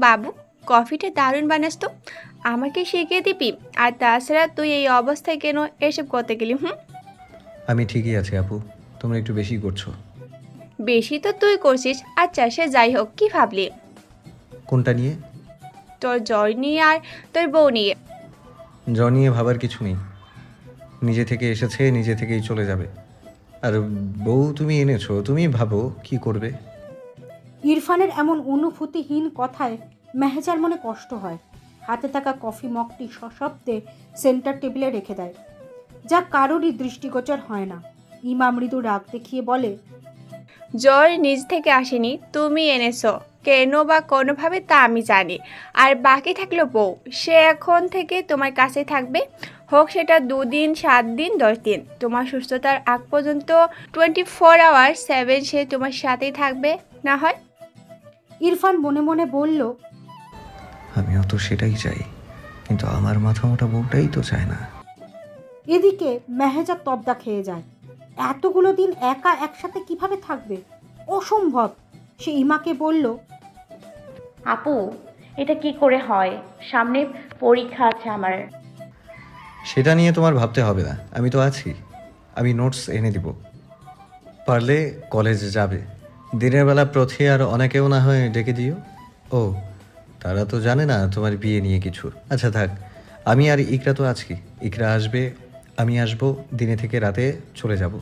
বাবু, কফিটা দারুণ বানাস তো। আমাকে শিখিয়ে দিবি? আর তাছাড়া তুই এই অবস্থায় কেন এসব করতে গেলি? আমি ঠিকই আছি আপু, তোমরা একটু বেশি করছো। বেশি তো তুই করছিস। আচ্ছা, সে যাই হোক, কি ভাবলি? কোনটা নিয়ে? তোর জ্বর নিয়ে আর তোর বউ নিয়ে। জ্বর নিয়ে ভাবার কিছু নেই, নিজে থেকে এসেছে, নিজে থেকেই চলে যাবে। আর বউ তুমি এনেছো, তুমি ভাবো কি করবে। ইরফানের এমন অনুভূতিহীন কথায় মেহেজার মনে কষ্ট হয়। হাতে থাকা কফি মগটি সশব্দে সেন্টার টেবিলে রেখে দেয়, যা কারোরই দৃষ্টিগোচর হয় না। ইমা মৃদু রাগ দেখিয়ে বলে, জ্বর নিজ থেকে আসেনি, তুমি এনেছো। কেন বা কোনোভাবে তা আমি জানি। আর বাকি থাকলো বউ, সে এখন থেকে তোমার কাছে থাকবে। হোক সেটা 2 দিন, 7 দিন, 10 দিন। তোমার সুস্থতার আগ পর্যন্ত 24 আওয়ার 7 সে তোমার সাথেই থাকবে না হয়। ইরফান মনে মনে বলল, আমিও তো সেটাই চাই, কিন্তু আমার মাথা মোটা বউটাই তো চায় না। এদিকে মেহেজা তবদা খেয়ে যায়। এতগুলো দিন একা একসাথে কিভাবে থাকবে? অসম্ভব। সে ইমাকে বলল, আপু, এটা কি করে হয়? সামনে পরীক্ষা আছে আমার। সেটা নিয়ে তোমার ভাবতে হবে না, আমি তো আছি। আমি নোটস এনে দিব, পারলে কলেজে যাবে। দিনের বেলা প্রথি আর অনেকেও না হয় ডেকে দিও। ও, তারা তো জানে না তোমার বিয়ে নিয়ে কিছু। আচ্ছা থাক, আমি আর ইকরা তো আছি। ইকরা আসবে, আমি আসবো, দিনে থেকে রাতে চলে যাব।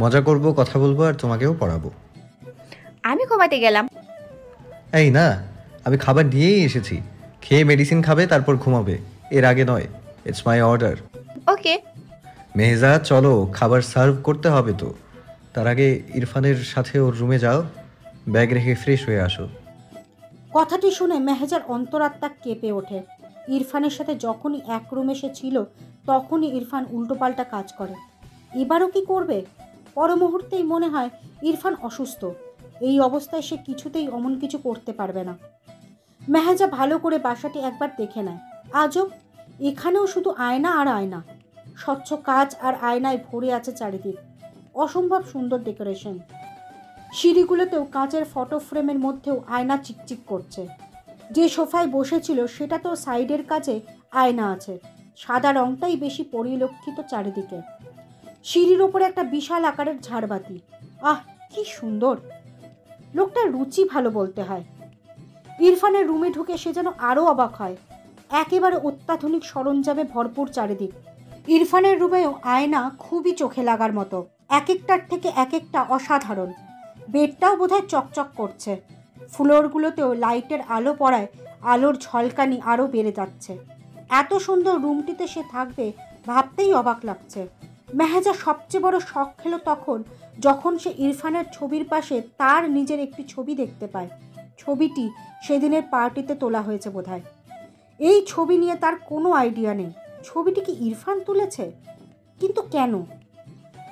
মজা করব, কথা বলবো, আর তোমাকেও পড়াবো। আমি ঘুমাতে গেলাম। এই না, আমি খাবার নিয়েই এসেছি। খেয়ে মেডিসিন খাবে, তারপর ঘুমাবে। এর আগে নয়। It's my order. ওকে। মেহজা, চলো, খাবার সার্ভ করতে হবে তো। তার আগে ইরফানের সাথে ওর রুমে যাও, ব্যাগ রেখে ফ্রেশ হয়ে আসো। কথাটি শুনে মেহেজার অন্তরাত্মা কেঁপে ওঠে। ইরফানের সাথে যখনই এক রুমে সে ছিল, তখনই ইরফান উল্টোপাল্টা কাজ করে। এবারও কি করবে? পর মুহূর্তেই মনে হয় ইরফান অসুস্থ। এই অবস্থায় সে কিছুতেই অমন কিছু করতে পারবে না। মেহেজা ভালো করে বাসাটি একবার দেখে নেয়। আজব, এখানেও শুধু আয়না আর আয়না। স্বচ্ছ কাচ আর আয়নায় ভরে আছে চারিদিক। অসম্ভব সুন্দর ডেকোরেশন। সিঁড়িগুলোতেও কাঁচের ফটো ফ্রেমের মধ্যেও আয়না চিকচিক করছে। যে সোফায় বসেছিল সেটাতেও সাইডের কাছে আয়না আছে। সাদা রংটাই বেশি পরিলক্ষিত চারিদিকে। সিঁড়ির ওপরে একটা বিশাল আকারের ঝাড়বাতি। আহ, কি সুন্দর! লোকটার রুচি ভালো বলতে হয়। ইরফানের রুমে ঢুকে সে যেন আরও অবাক হয়। একেবারে অত্যাধুনিক সরঞ্জামে ভরপুর চারিদিক। ইরফানের রুমেও আয়না খুবই চোখে লাগার মতো। এক একটার থেকে এক একটা অসাধারণ। বেডটাও বোধহয় চকচক করছে। ফ্লোরগুলোতেও লাইটের আলো পড়ায় আলোর ঝলকানি আরও বেড়ে যাচ্ছে। এত সুন্দর রুমটিতে সে থাকবে ভাবতেই অবাক লাগছে। মেহেজা সবচেয়ে বড় শখ খেল তখন, যখন সে ইরফানের ছবির পাশে তার নিজের একটি ছবি দেখতে পায়। ছবিটি সেদিনের পার্টিতে তোলা হয়েছে বোধহয়। এই ছবি নিয়ে তার কোনো আইডিয়া নেই। ছবিটি কি ইরফান তুলেছে? কিন্তু কেন?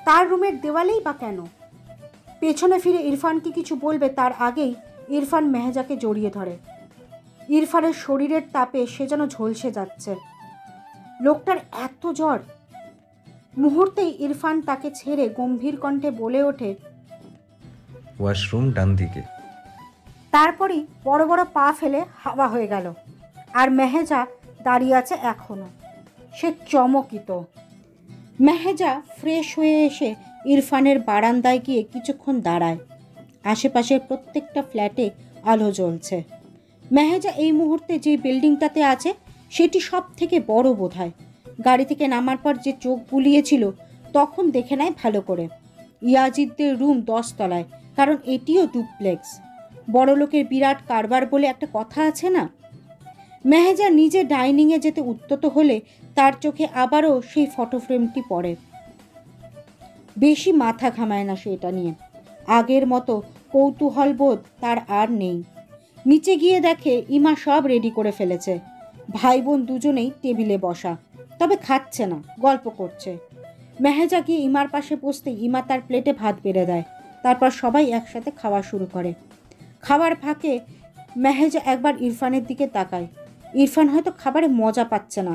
তার রুমের দেওয়ালেই বা কেন? পেছনে ফিরে ইরফানকে কিছু বলবে তার আগেই ইরফান মেহেজাকে জড়িয়ে ধরে। ইরফানের শরীরের তাপে সে যেন ঝলসে যাচ্ছে। লোকটার এত জ্বর! মুহূর্তেই ইরফান তাকে ছেড়ে গম্ভীর কণ্ঠে বলে ওঠে, ওয়াশরুম ডান দিকে। তারপরই বড় বড় পা ফেলে হাওয়া হয়ে গেল। আর মেহেজা দাঁড়িয়ে আছে এখনো। সে চমকিত। মেহেজা ফ্রেশ হয়ে এসে ইরফানের বারান্দায় গিয়ে কিছুক্ষণ দাঁড়ায়। আশেপাশের প্রত্যেকটা ফ্ল্যাটে আলো জ্বলছে। মেহেজা এই মুহূর্তে যে বিল্ডিংটাতে আছে সেটি সব থেকে বড় বোধহয়। গাড়ি থেকে নামার পর যে চোখ বুলিয়েছিল তখন দেখে নেয় ভালো করে। ইয়াজিদদের রুম 10 তলায়, কারণ এটিও ডুপ্লেক্স। বড় লোকের বিরাট কারবার বলে একটা কথা আছে না? মেহেজা নিজে ডাইনিংয়ে যেতে উদ্যত হলে তার চোখে আবারও সেই ফটো ফ্রেমটি পড়ে। বেশি মাথা ঘামায় না সে এটা নিয়ে। আগের মতো কৌতূহলবোধ তার আর নেই। নিচে গিয়ে দেখে ইমা সব রেডি করে ফেলেছে। ভাই বোন দুজনেই টেবিলে বসা, তবে খাচ্ছে না, গল্প করছে। মেহেজা গিয়ে ইমার পাশে বসতে ইমা তার প্লেটে ভাত বেড়ে দেয়। তারপর সবাই একসাথে খাওয়া শুরু করে। খাবার ফাঁকে মেহেজা একবার ইরফানের দিকে তাকায়। ইরফান হয়তো খাবারে মজা পাচ্ছে না।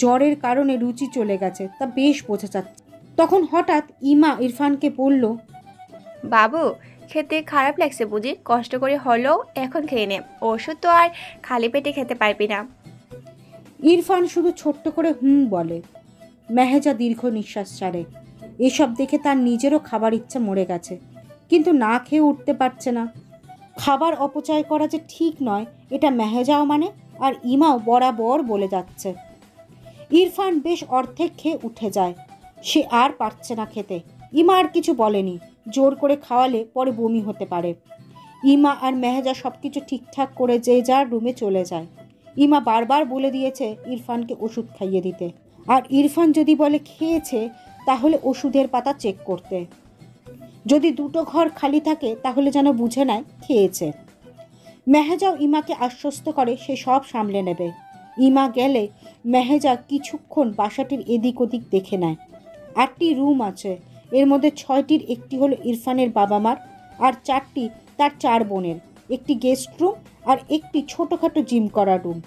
জ্বরের কারণে রুচি চলে গেছে, তা বেশ বোঝা যাচ্ছে। তখন হঠাৎ ইমা ইরফানকে বলল, বাবু, খেতে খারাপ লাগছে বুঝি? কষ্ট করে হলেও এখন খেয়ে নে, ওষুধ তো আর খালি পেটে খেতে পারবি না। ইরফান শুধু ছোট্ট করে হুম বলে। মেহেজা দীর্ঘ নিঃশ্বাস ছাড়ে। এসব দেখে তার নিজেরও খাবার ইচ্ছা মরে গেছে, কিন্তু না খেয়ে উঠতে পারছে না। খাবার অপচয় করা যে ঠিক নয় এটা মেহেজাও মানে, আর ইমাও বরাবর বলে যাচ্ছে। ইরফান বেশ অর্ধেক খেয়ে উঠে যায়। সে আর পারছে না খেতে। ইমা আর কিছু বলেনি, জোর করে খাওয়ালে পরে বমি হতে পারে। ইমা আর মেহেজা সব কিছু ঠিকঠাক করে যে যার রুমে চলে যায়। ইমা বারবার বলে দিয়েছে ইরফানকে ওষুধ খাইয়ে দিতে, আর ইরফান যদি বলে খেয়েছে তাহলে ওষুধের পাতা চেক করতে। যদি দুটো ঘর খালি থাকে তাহলে যেন বুঝে নেয় খেয়েছে। মেহেজাও ইমাকে আশ্বস্ত করে সে সব সামলে নেবে। ইমা গেলে মেহেজা কিছুক্ষণ বাসাটির এদিক ওদিক দেখে নেয়। 8টি রুম আছে, এর মধ্যে 6টির একটি হলো ইরফানের বাবা মার, আর 4টি তার 4 বোনের। একটি গেস্ট রুম আর একটি ছোটোখাটো জিম করা রুম।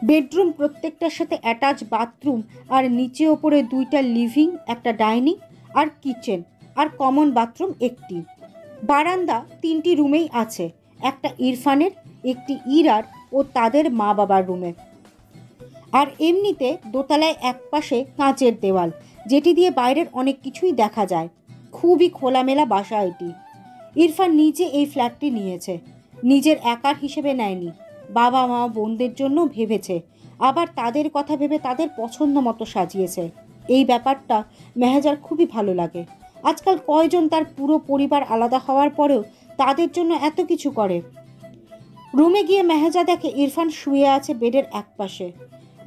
বেডরুম প্রত্যেকটার সাথে অ্যাটাচ বাথরুম, আর নিচে ওপরে 2টা লিভিং, একটা ডাইনিং আর কিচেন, আর কমন বাথরুম একটি। বারান্দা 3টি রুমেই আছে, একটা ইরফানের, একটি ইরার ও তাদের মা বাবার রুমে। আর এমনিতে দোতলায় একপাশে কাঁচের দেওয়াল, যেটি দিয়ে বাইরের অনেক কিছুই দেখা যায়। খুবই খোলামেলা বাসা এটি। ইরফান নিজে এই ফ্ল্যাটটি নিয়েছে, নিজের একার হিসেবে নেয়নি। বাবা মা বোনদের জন্য ভেবেছে, আবার তাদের কথা ভেবে তাদের পছন্দ মতো সাজিয়েছে। এই ব্যাপারটা মেহেজার খুবই ভালো লাগে। আজকাল কয়জন তার পুরো পরিবার আলাদা হওয়ার পরেও তাদের জন্য এত কিছু করে। রুমে গিয়ে মেহেজা দেখে ইরফান শুয়ে আছে বেডের একপাশে।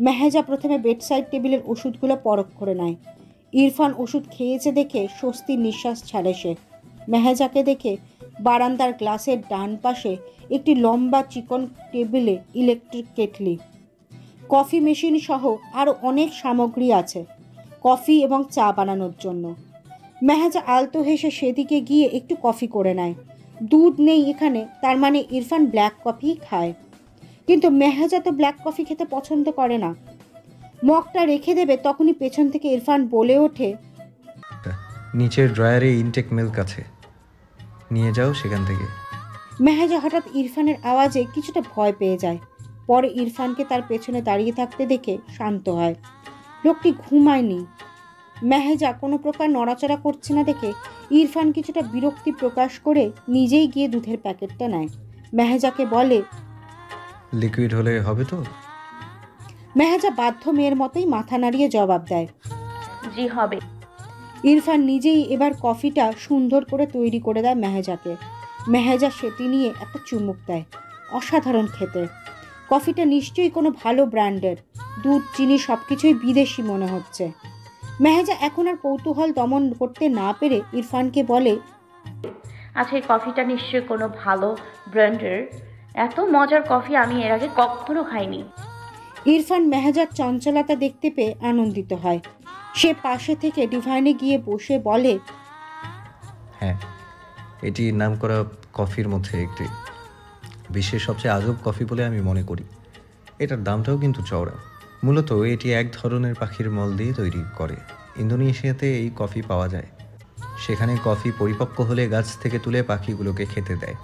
মেহেজা প্রথমে বেডসাইড টেবিলের ওষুধগুলো পরখ করে নেয়। ইরফান ওষুধ খেয়েছে দেখে স্বস্তির নিঃশ্বাস ছাড়ে সে। মেহেজাকে দেখে বারান্দার গ্লাসের ডান পাশে একটি লম্বা চিকন টেবিলে ইলেকট্রিক কেটলি, কফি মেশিন সহ আরও অনেক সামগ্রী আছে কফি এবং চা বানানোর জন্য। মেহেজা আলতো হেসে সেদিকে গিয়ে একটু কফি করে নেয়। দুধ নেই এখানে, তার মানে ইরফান ব্ল্যাক কফি খায়। কিন্তু মেহেজা তো ব্ল্যাক কফি খেতে পছন্দ করে না। মগটা রেখে দেবে তখনই পেছন থেকে ইরফান বলে ওঠে, নিচের ড্রয়ারে ইনটেক মিল্ক আছে, নিয়ে যাও সেখান থেকে। মেহেজা হঠাৎ ইরফানের আওয়াজে কিছুটা ভয় পেয়ে যায়। পরে ইরফানকে তার পেছনে দাঁড়িয়ে থাকতে দেখে শান্ত হয়। লোকটি ঘুমায়নি। মেহেজা কোনো প্রকার নড়াচড়া করছে না দেখে ইরফান কিছুটা বিরক্তি প্রকাশ করে নিজেই গিয়ে দুধের প্যাকেটটা নেয়। মেহেজাকে বলে, লিকুইড হলে হবে তো? মেহেজা বাধ্য মেয়ের মতোই মাথা নাড়িয়ে জবাব দেয়, জি হবে। ইরফান নিজেই এবার কফিটা সুন্দর করে তৈরি করে দেয় মেহেজাকে। মেহেজা সেটি নিয়ে একটা চুমুক দেয়। অসাধারণ খেতে। কফিটা নিশ্চয়ই কোনো ভালো ব্র্যান্ডের। দুধ চিনি সব কিছুই বিদেশি মনে হচ্ছে। মেহেজা এখন আর কৌতূহল দমন করতে না পেরে ইরফানকে বলে, আচ্ছা, এই কফিটা নিশ্চয়ই কোনো ভালো ব্র্যান্ডের। এত মজার কফি আমি এর আগে কখনো খাইনি। ইরফান মেহেজার চঞ্চলতা দেখতে পেয়ে আনন্দিত হয়। সে পাশে থেকে ডিভাইনে গিয়ে বসে বলে, হ্যাঁ, এটি নামকরা কফির মধ্যে একটি। বিশ্বের সবচেয়ে আজব কফি বলে আমি মনে করি। এটার দামটাও কিন্তু চওড়া। মূলত এটি এক ধরনের পাখির মল দিয়ে তৈরি করে। ইন্দোনেশিয়াতে এই কফি পাওয়া যায়। সেখানে কফি পরিপক্ক হলে গাছ থেকে তুলে পাখিগুলোকে খেতে দেয়।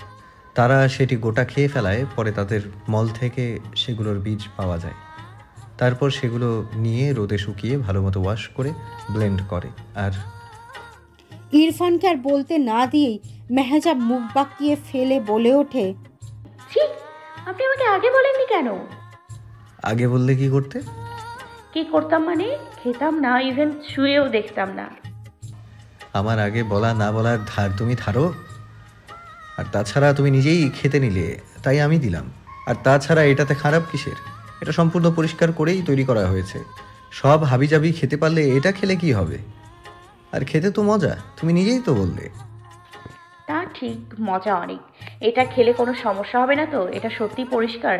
তারা সেটি গোটা খেয়ে ফেলায়, পরে তাদের মল থেকে সেগুলোর বীজ পাওয়া যায়। তারপর সেগুলো নিয়ে রোদে শুকিয়ে ভালো মতো ওয়াশ করে ব্লেন্ড করে। আর ইরফানকে আর বলতে না দিয়েই মেহেজা মুখ বাঁকিয়ে ফেলে বলে ওঠে, ছি, আপনি আমাকে আগে বলেননি কেন? আগে বললে কি করতে? কি করতাম মানে? খেতাম না, ইভেন শুয়েও দেখতাম না। আমার আগে বলা না বলার ধার তুমি ধারো? আর তাছাড়া তুমি নিজেই খেতে নিলে, তাই আমি দিলাম। আর তাছাড়া এটাতে খারাপ কিসের? এটা সম্পূর্ণ পরিষ্কার করেই তৈরি করা হয়েছে। সব হাবিজাবি খেতে পারলে এটা খেলে কি হবে? আর খেতে তো মজা, তুমি নিজেই তো বললে। তা ঠিক, মজা অনেক। এটা খেলে কোনো সমস্যা হবে না তো? এটা সত্যি পরিষ্কার?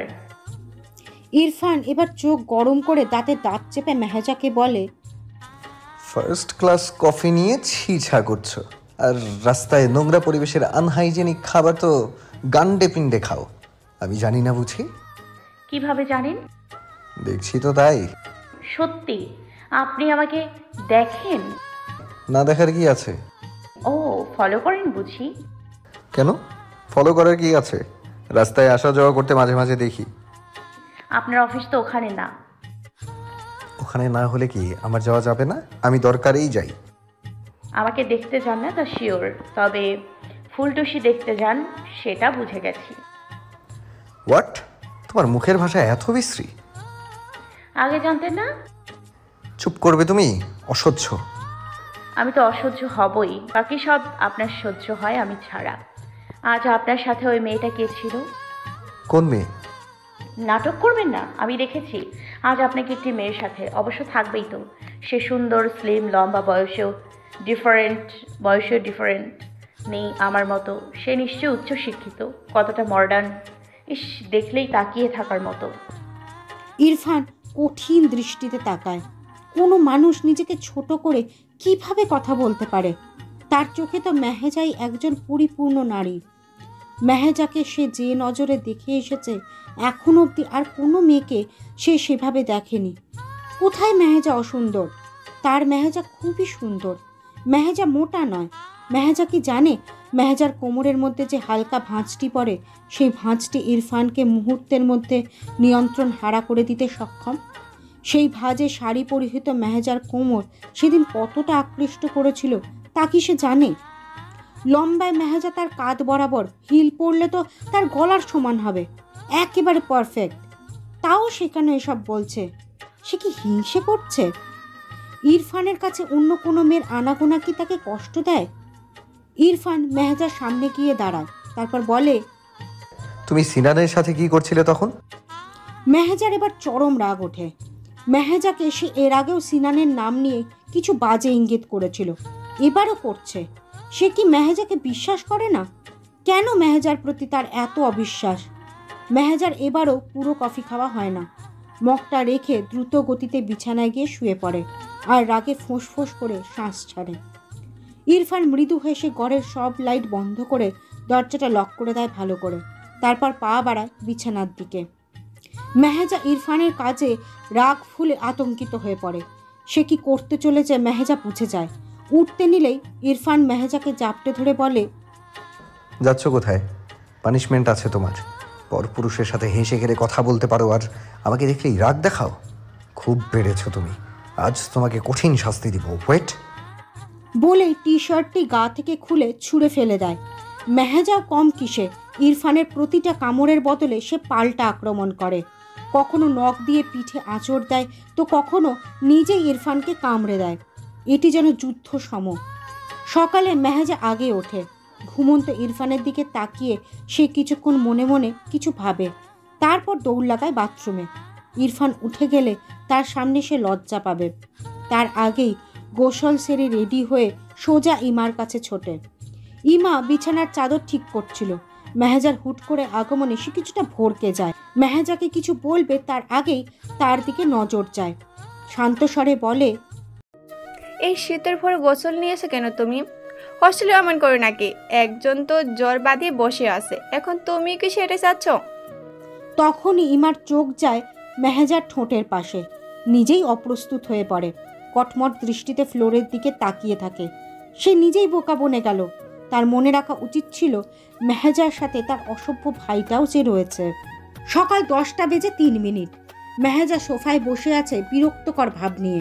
ইরফান এবার চোখ গরম করে দাঁতে দাঁত চেপে মেহেজাকে বলে, ফার্স্ট ক্লাস কফি নিয়ে ছিছা করছো, আর রাস্তায় নোংরা পরিবেশের আনহাইজেনিক খাবার তো গান্ডে পিণ্ডে খাও। আমি জানি না বুঝি? কিভাবে জানেন? দেখছি তো তাই। সত্যি? আপনি আমাকে দেখেন? না দেখার কি আছে? ও, ফলো করেন বুঝি? কেন? ফলো করার কি আছে? রাস্তায় আসা যাওয়া করতে মাঝে মাঝে দেখি। আপনার অফিস তো ওখানে না। ওখানে না হলে কি আমার যাওয়া যাবে না? আমি দরকারেই যাই। আমাকে দেখতে যান না তা শিওর, তবে ফুলটুসি দেখতে যান সেটা বুঝে গেছি। হোয়াট? তোমার মুখের ভাষা এত বিশ্রী? আগে জানতেন না? চুপ করবে তুমি, অসহ্য। আমি তো অসহ্য হবই, বাকি সব আপনার সহ্য হয় আমি ছাড়া। আজ আপনার সাথে ওই মেয়েটা কে ছিল? কোন মেয়ে? নাটক করবেন না, আমি দেখেছি আজ আপনাকে একটি মেয়ের সাথে। অবশ্য থাকবেই তো, সে সুন্দর, স্লিম, লম্বা, বয়সেও ডিফারেন্ট নেই আমার মতো। সে নিশ্চয়ই উচ্চশিক্ষিত, কতটা মডার্ন, ইস, দেখলেই তাকিয়ে থাকার মতো। ইরফান কঠিন দৃষ্টিতে তাকায়। কোনো মানুষ নিজেকে ছোট করে কিভাবে কথা বলতে পারে? তার চোখে তো মেহেজাই একজন পরিপূর্ণ নারী। মেহেজাকে সে যে নজরে দেখে এসেছে, এখন অবধি আর কোনো মেয়েকে সে সেভাবে দেখেনি। কোথায় মেহেজা অসুন্দর? তার মেহেজা খুবই সুন্দর। মেহেজা মোটা নয়। মেহেজা কি জানে মেহেজার কোমরের মধ্যে যে হালকা ভাঁজটি পড়ে, সেই ভাঁজটি ইরফানকে মুহূর্তের মধ্যে নিয়ন্ত্রণ হারা করে দিতে সক্ষম। সেই ভাঁজে শাড়ি পরিহিত মেহেজার কোমর সেদিন কতটা আকৃষ্ট করেছিল তা কি সে জানে? লম্বায় মেহেজা তার কাঁধ বরাবর, হিল পরলে তো তার গলার সমান হবে, একেবারে পারফেক্ট। তাও সেখানে এসব বলছে। সে কি হিংসে করছে? ইরফানের কাছে অন্য কোনো মেয়ের আনাগোনা কি তাকে কষ্ট দেয়? ইরফান মেহেজার সামনে গিয়ে দাঁড়ায়, তারপর বলে, তুমি সিনানের সাথে কি করছিলে তখন? মেহেজার এবার চরম রাগ ওঠে। মেহেজাকে সে এর আগেও সিনানের নাম নিয়ে কিছু বাজে ইঙ্গিত করেছিল, এবারও করছে। সে কি মেহেজাকে বিশ্বাস করে না? কেন মেহেজার প্রতি তার এত অবিশ্বাস? মেহেজার এবারও পুরো কফি খাওয়া হয় না। মগটা রেখে দ্রুত গতিতে বিছানায় গিয়ে শুয়ে পড়ে আর রাগে ফোঁস করে শ্বাস ছাড়ে। ইরফান মৃদু হেসে ঘরের সব লাইট বন্ধ করে দরজাটা লক করে দেয় ভালো করে, তারপর পা বাড়ায় বিছানার দিকে। মেহেজা ইরফানের কাজে রাগ ফুলে আতঙ্কিত হয়ে পড়ে। সে কি করতে চলেছে মেহেজা বুঝে যায়। উঠতে নিলেই ইরফান মেহেজাকে জাপটে ধরে বলে, যাচ্ছ কোথায়? পানিশমেন্ট আছে তোমার। পরপুরুষের সাথে হেসে খেলে কথা বলতে পারো আর আমাকে দেখলেই রাগ দেখাও? খুব বেড়েছো তুমি। আজ তোমাকে কঠিন শাস্তি দিব। ওয়েট। বলেই টি শার্টটি গা থেকে খুলে ছুঁড়ে ফেলে দেয়। মেহেজাও কম কিসে, ইরফানের প্রতিটা কামড়ের বদলে সে পাল্টা আক্রমণ করে। কখনো নখ দিয়ে পিঠে আঁচড় দেয়, তো কখনো নিজে ইরফানকে কামড়ে দেয়। এটি যেন যুদ্ধ সম। সকালে মেহেজা আগে ওঠে। ঘুমন্ত ইরফানের দিকে তাকিয়ে সে কিছুক্ষণ মনে মনে কিছু ভাবে, তারপর দৌড় লাগায় বাথরুমে। ইরফান উঠে গেলে তার সামনে সে লজ্জা পাবে। তার আগেই গোসল সেরে রেডি হয়ে সোজা ইমার কাছে ছোটে। ইমা বিছানার চাদর ঠিক করছিল। মেহেজার হুট করে আগমনে সে কিছুটা ভড়কে যায়। মেহেজাকে কিছু বলবে তার আগেই তার দিকে নজর যায়। শান্ত স্বরে বলে, এই শীতের ভোরে গোসল নিয়েছো কেন তুমি? হোস্টেলে এমন করো নাকি? একজন তো জ্বর বাঁধিয়ে বসে আছে, এখন তুমি কি সেরে যাচ্ছ? তখনই ইমার চোখ যায় মেহেজার ঠোঁটের পাশে। নিজেই অপ্রস্তুত হয়ে পড়ে। কটমট দৃষ্টিতে ফ্লোরের দিকে তাকিয়ে থাকে। সে নিজেই বোকা বনে গেল। তার মনে রাখা উচিত ছিল মেহেজার সাথে তার অসভ্য ভাইটাও যে রয়েছে। সকাল 10:03। মেহেজা সোফায় বসে আছে বিরক্তকর ভাব নিয়ে।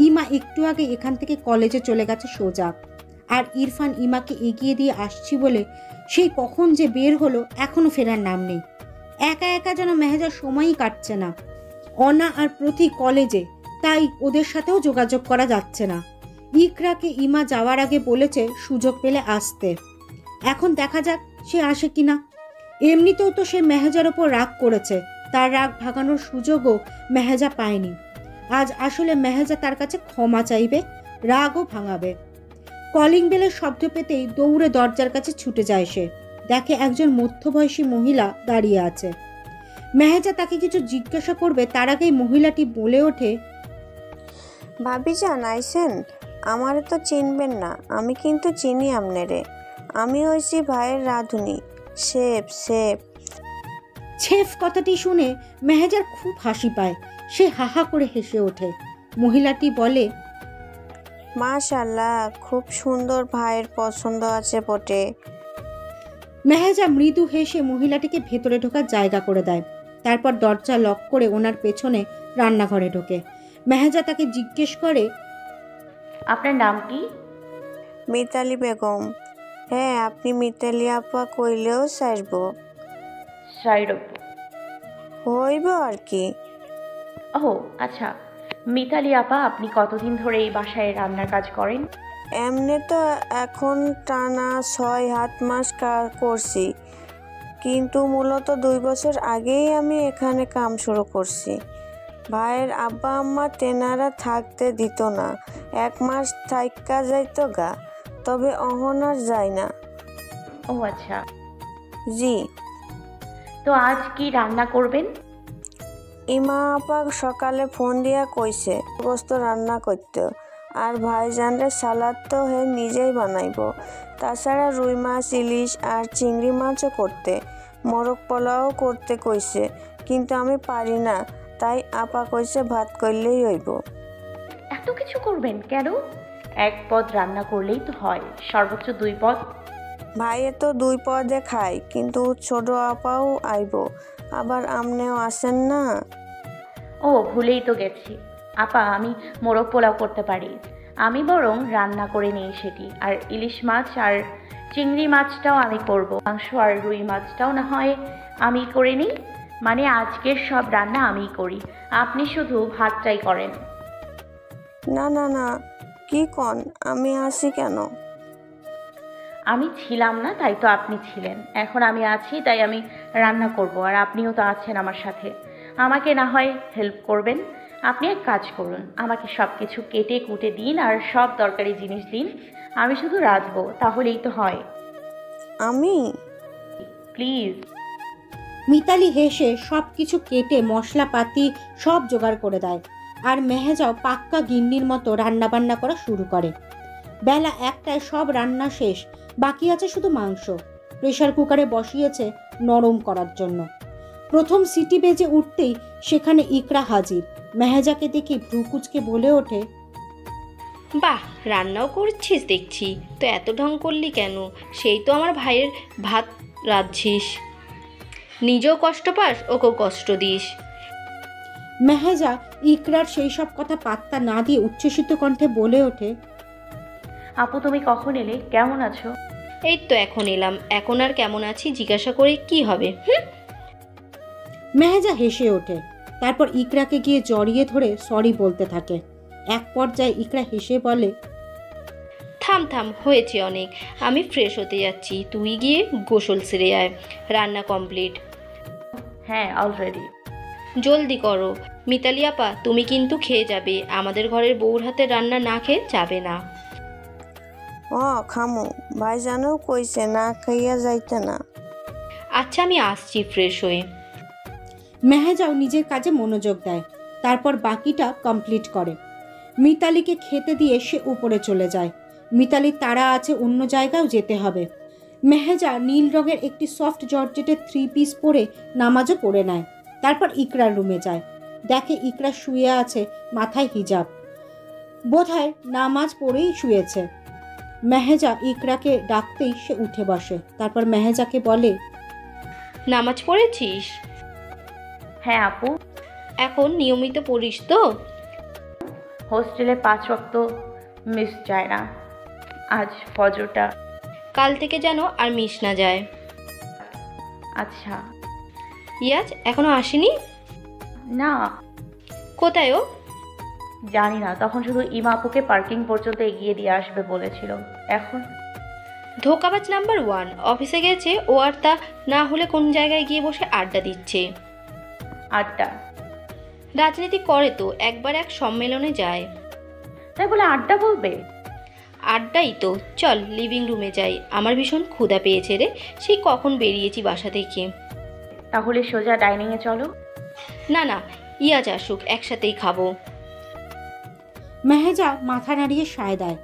ইমা একটু আগে এখান থেকে কলেজে চলে গেছে সোজা, আর ইরফান ইমাকে এগিয়ে দিয়ে আসছি বলে সেই কখন যে বের হলো এখনো ফেরার নাম নেই। একা একা যেন মেহেজার সময়ই কাটছে না। অনা আর প্রতি কলেজে, তাই ওদের সাথেও যোগাযোগ করা যাচ্ছে না। ইকরাকে ইমা যাওয়ার আগে বলেছে সুযোগ পেলে আসতে। এখন দেখা যাক সে আসে কিনা। এমনিতেও তো সে মেহেজার ওপর রাগ করেছে, তার রাগ ভাগানোর সুযোগও মেহেজা পায়নি। আজ আসলে মেহেজা তার কাছে ক্ষমা চাইবে, রাগও ভাঙাবে। কলিং বেলের শব্দ পেতেই দৌড়ে দরজার কাছে ছুটে যায় সে। দেখে একজন মধ্যবয়সী মহিলা দাঁড়িয়ে আছে। মেহেজা তাকে কিছু জিজ্ঞাসা করবে তার আগেই মহিলাটি বলে ওঠে, ভাবিজান আইসেন? আমারে তো চিনবেন না, আমি কিন্তু চিনি আমনেরে। আমি হইছি ভাইয়ের রাঁধুনি, শেফ। শেফ কথাটি শুনে মেহেজার খুব হাসি পায়। সে হাহা করে হেসে ওঠে। মহিলাটি বলে, মাশাআল্লাহ, খুব সুন্দর, ভাইয়ের পছন্দ আছে বটে। মেহেজা মৃদু হেসে মহিলাটিকে ভেতরে ঢোকার জায়গা করে দেয়। তারপর দরজা লক করে ওনার পেছনে রান্নাঘরে ঢোকে। মেহেজা তাকে জিজ্ঞেস করে, আপনার নাম কি? মিতালি বেগম। হ্যাঁ, আপনি মিতালি আপা কইলেও সারব, সাইরব। হইব আর কি। ও আচ্ছা, মিতালি আপা, আপনি কতদিন ধরে এই বাসায় রান্নার কাজ করেন? এমনি তো এখন টানা 6-7 মাস করছি, কিন্তু মূলত 2 বছর আগেই আমি এখানে কাম শুরু করছি। ভাইয়ের আব্বা আম্মা তেনারা থাকতে দিত না, 1 মাস থাইকা যাইতো গা, তবে অহন আর যায় না। ও আচ্ছা, জি। তো আজ কি রান্না করবেন? ইমা আপা সকালে ফোন দিয়া কইছে গোস্ত রান্না করতে, আর ভাইজানরে সালাদ তো হে নিজেই বানাইব। তাছাড়া রুই মাছ, ইলিশ আর চিংড়ি মাছও করতে, মোরগ পোলাও করতে কইছে, কিন্তু আমি পারি না, তাই আপা কইছে ভাত করলেই হইব। এত কিছু করবেন কেন? 1 পদ রান্না করলেই তো হয়, সর্বোচ্চ 2 পদ। ভাইয়ে তো 2 পদে খায়, কিন্তু ছোট আপাও আইব, আবার আমনেও আসেন না। ও ভুলেই তো গেছি আপা, আমি মোরগ পোলাও করতে পারি। আমি বরং রান্না করে নিই সেটি, আর ইলিশ মাছ আর চিংড়ি মাছটাও আমি করব। মাংস আর রুই মাছটাও না হয় আমি করে নিই। মানে আজকের সব রান্না আমিই করি, আপনি শুধু ভাতটাই করেন। না না না, কি কন, আমি আসি কেন? আমি ছিলাম না তাই তো আপনি ছিলেন, এখন আমি আছি তাই আমি রান্না করব, আর আপনিও তো আছেন আমার সাথে। আমাকে না হয় হেল্প করবেন। আপনি এক কাজ করুন, আমাকে সব কিছু কেটে কুটে দিন আর সব দরকারি জিনিস দিন, আমি শুধু রাঁধবো, তাহলেই তো হয়। আমি? প্লিজ। মিতালি হেসে সব কিছু কেটে মশলাপাতি সব জোগাড় করে দেয়। আর মেহেজাও পাক্কা গিন্নির মতো রান্নাবান্না করা শুরু করে। বেলা 1টায় সব রান্না শেষ, বাকি আছে শুধু মাংস। প্রেসার কুকারে বসিয়েছে নরম করার জন্য। প্রথম সিটি বেজে উঠতেই সেখানে ইকরা হাজির। মেহেজাকে দেখে ভ্রুকুচকে বলে ওঠে, বাহ, রান্নাও করছিস দেখছি, তো এত ঢং করলি কেন? সেই তো আমার ভাইয়ের ভাত রাঁধছিস, নিজেও কষ্ট পাস, ওকেও কষ্ট দিস। মেহেজা ইকরার সেই সব কথা পাত্তা না দিয়ে উচ্ছ্বসিত কণ্ঠে বলে ওঠে, আপু তুমি কখন এলে? কেমন আছো? এই তো এখন এলাম, এখন আর কেমন আছি জিজ্ঞাসা করে কি হবে? মেহেজা হেসে ওঠে। তারপর ইকরাকে গিয়ে জড়িয়ে ধরে সরি বলতে থাকে। এক পর্যায়ে ইকরা হেসে বলে, থাম থাম, হয়েছে অনেক, আমি ফ্রেশ হতে যাচ্ছি, তুই গিয়ে গোসল সেরে আয়, রান্না কমপ্লিট। হ্যাঁ, অলরেডি। জলদি করো। মিতালি আপা, তুমি কিন্তু খেয়ে যাবে, আমাদের ঘরের বউর হাতে রান্না না খেয়ে যাবে না। খামু, ভাইজানও কইছে না খাইয়া যাইতে না। আচ্ছা, আমি আসছি ফ্রেশ হয়ে। মেহেজাও নিজের কাজে মনোযোগ দেয়। তারপর বাকিটা কমপ্লিট করে। মিতালিকে খেতে দিয়ে সে উপরে চলে যায়। মিতালির তাড়া আছে, অন্য জায়গায়ও যেতে হবে। মেহেজা নীল রঙের একটি সফট জর্জেটের 3 পিস পরে নামাজও পড়ে নেয়। তারপর ইকরার রুমে যায়। দেখে ইকরা শুয়ে আছে, মাথায় হিজাব, বোধহয় নামাজ পড়েই শুয়েছে। মেহেজা ইকরাকে ডাকতেই সে উঠে বসে। তারপর মেহেজাকে বলে, নামাজ পড়েছিস? হ্যাঁ আপু। এখন নিয়মিত পড়িস তো? হোস্টেলে 5 ওয়াক্ত মিস যায় না, আজ ফজরটা। কাল থেকে যেন আর মিস না যায়। আচ্ছা। ইয়াজ এখনো আসেনি? না, কোথায় ও? জানি না, তখন শুধু ইমা আপুকে পার্কিং পর্যন্ত এগিয়ে দিয়ে আসবে বলেছিল। এখন ধোকাবাজ নাম্বার 1, অফিসে গেছে ও, আর তা না হলে কোন জায়গায় গিয়ে বসে আড্ডা দিচ্ছে। আড্ডা? রাজনীতি করে তো, একবার এক সম্মেলনে যায়। তাই বলে আড্ডা বলবে? আড্ডাই তো। চল লিভিং রুমে যাই, আমার ভীষণ ক্ষুধা পেয়েছে রে, সেই কখন বেরিয়েছি বাসা থেকে। তাহলে সোজা ডাইনিংয়ে চলো। না না, ইয়াজ আসুক, একসাথেই খাবো। মেহেজা মাথা নাড়িয়ে সায় দেয়।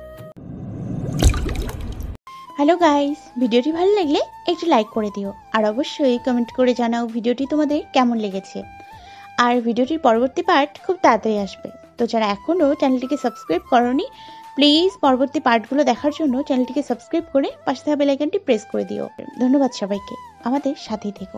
হ্যালো গাইস, ভিডিওটি ভালো লাগলে একটু লাইক করে দিও, আর অবশ্যই কমেন্ট করে জানাও ভিডিওটি তোমাদের কেমন লেগেছে। আর ভিডিওটির পরবর্তী পার্ট খুব তাড়াতাড়ি আসবে, তো যারা এখনও চ্যানেলটিকে সাবস্ক্রাইব করোনি প্লিজ পরবর্তী পার্টগুলো দেখার জন্য চ্যানেলটিকে সাবস্ক্রাইব করে পাশে থাকা বেল আইকনটি প্রেস করে দিও। ধন্যবাদ সবাইকে, আমাদের সাথেই থেকো।